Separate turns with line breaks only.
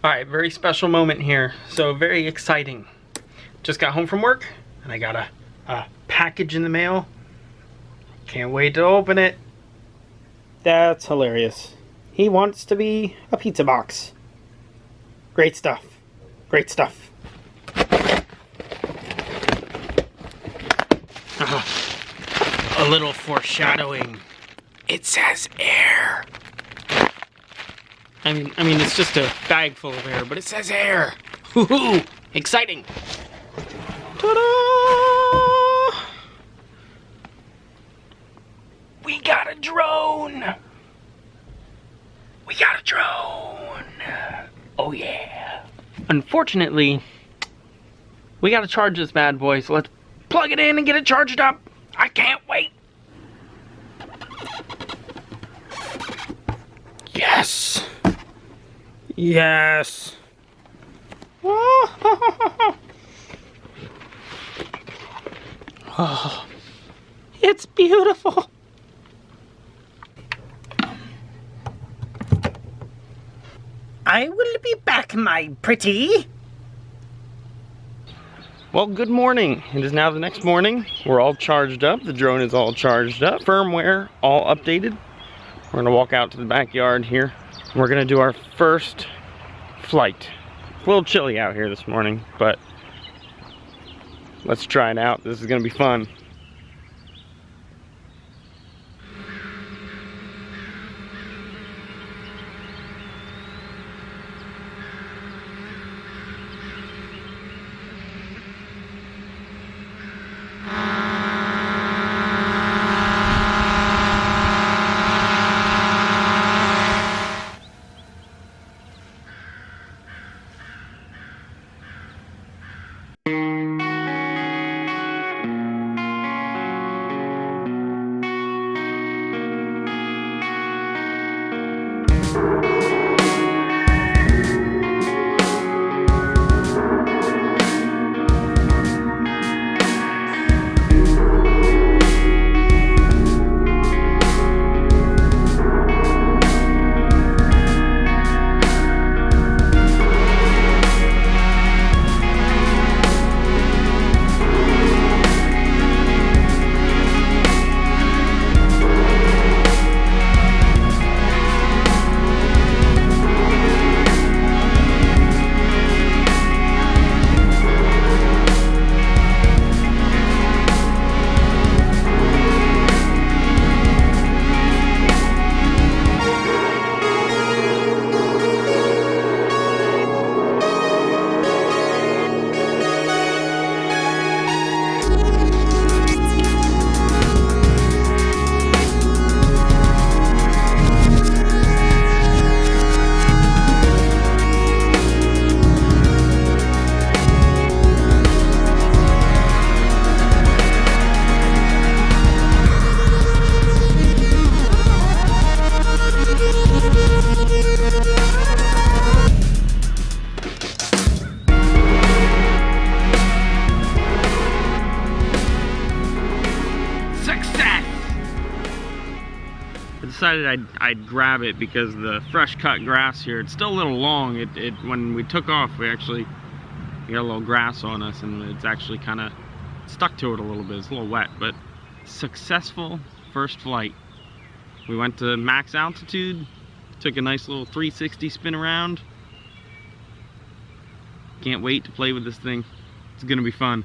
Alright, very special moment here. So very exciting. Just got home from work and I got a package in the mail. Can't wait to open it. That's hilarious. He wants to be a pizza box. Great stuff. Great stuff. A little foreshadowing. It says air. I mean, it's just a bag full of air, but it says air. Woohoo! Exciting! Ta-da! We got a drone! We got a drone! Oh yeah! Unfortunately, we gotta charge this bad boy, so let's plug it in and get it charged up. I can't wait! Yes! Yes! Oh, it's beautiful! I will be back, my pretty! Well, good morning. It is now the next morning. We're all charged up. The drone is all charged up. Firmware all updated. We're gonna walk out to the backyard here. We're gonna do our first flight. It's a little chilly out here this morning, but let's try it out. This is gonna be fun. Decided I'd grab it because the fresh cut grass here, it's still a little long. When we took off, we got a little grass on us, and it's actually kind of stuck to it a little bit. It's a little wet, but successful first flight. We went to max altitude, took a nice little 360 spin around. Can't wait to play with this thing. It's gonna be fun.